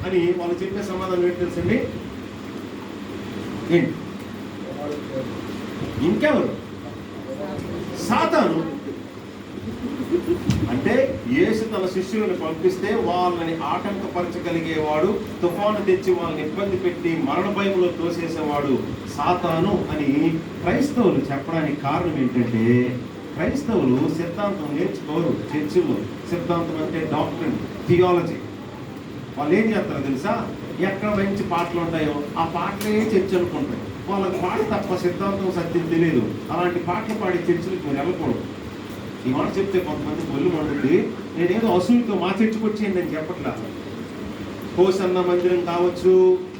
అని వాళ్ళు చెప్పే సమాధానం ఏంటి తెలుసండి? ఏంటి? ఇంకెవరు? సాతాను. అంటే యేసు తన శిష్యులను పంపిస్తే వాళ్ళని ఆటంకపరచగలిగేవాడు, తుఫాను తెచ్చి వాళ్ళని ఇబ్బంది పెట్టి మరణ భయంలో తోసేసేవాడు సాతాను అని క్రైస్తవులు చెప్పడానికి కారణం ఏంటంటే, క్రైస్తవులు సిద్ధాంతం నేర్చుకోరు. చర్చిల్లో సిద్ధాంతం అంటే డాక్ట్రిన్, థియాలజీ. వాళ్ళు ఏం చేస్తారో తెలుసా? ఎక్కడ మంచి పాటలు ఉంటాయో ఆ పాటలే చర్చ అనుకుంటారు. వాళ్ళకి పాట తప్ప సిద్ధాంతం సత్యం తెలియదు. అలాంటి పాటలు పాడే చర్చలకు మీరు వెళ్ళకూడదు. ఈ మాట చెప్తే కొంతమంది ఒళ్ళు మండుద్ది. నేనేదో అసూయతో మా చర్చకు వచ్చేయండి అని చెప్పట్లా. హోసన్న మందిరం కావచ్చు,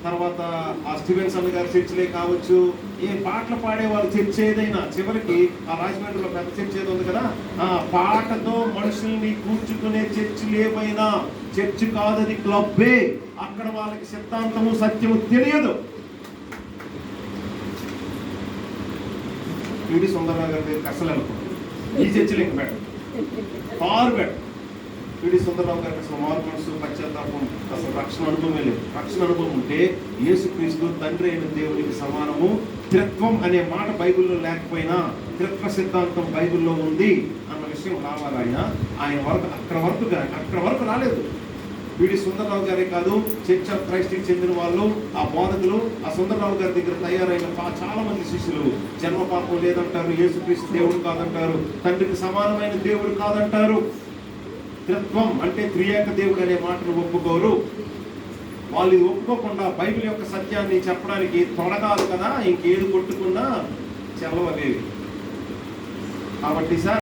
తర్వాత ఆ స్టీవెన్స్ అన్న గారి చర్చిలే కావచ్చు, ఏ పాటలు పాడే వాళ్ళ చర్చ ఏదైనా, చివరికి ఆ రాజమండ్రిలో పెద్ద చర్చ ఏదో ఉంది కదా, ఆ పాటతో మనుషుల్ని కూర్చుకునే చర్చిలు ఏమైనా చర్చి కాదు, అది క్లబ్బే. అక్కడ వాళ్ళకి సిద్ధాంతము సత్యము తెలియదు. పిడి సుందరరావు గారి దగ్గరికి అసలు అనుకోండి. ఈ చర్చిలు ఇంక బెటర్, ఫార్ బెటర్. పిడి సుందరరావు గారికి అసలు మారు మనసు, పశ్చాత్తాపం, అసలు రక్షణ అనుభవమే లేదు. రక్షణ అనుభవం ఉంటే యేసుక్రీస్తు తండ్రి అయిన దేవునికి సమానము. త్రిత్వం అనే మాట బైబిల్లో లేకపోయినా త్రిత్వ సిద్ధాంతం బైబిల్లో ఉంది అన్న విషయం రావాలి. ఆయన వరకు అక్కడ వరకు రాలేదు. పిడి సుందరరావు గారే కాదు, చర్చ్ ఆఫ్ క్రైస్ట్కి చెందిన వాళ్ళు, ఆ బోధకులు, ఆ సుందరరావు గారి దగ్గర తయారైన చాలా మంది శిష్యులు జన్మ పాపం లేదంటారు, యేసుక్రీస్తు దేవుడు కాదంటారు, తండ్రికి సమానమైన దేవుడు కాదంటారు. త్రిత్వం అంటే త్రియేక దేవుడు అనే మాటను ఒప్పుకోరు. వాళ్ళు ఇది ఒప్పుకోకుండా బైబిల్ యొక్క సత్యాన్ని చెప్పడానికి తొడగాలు కదా, ఇంకేది కొట్టుకున్నా చెల్లవలేవి. కాబట్టి సార్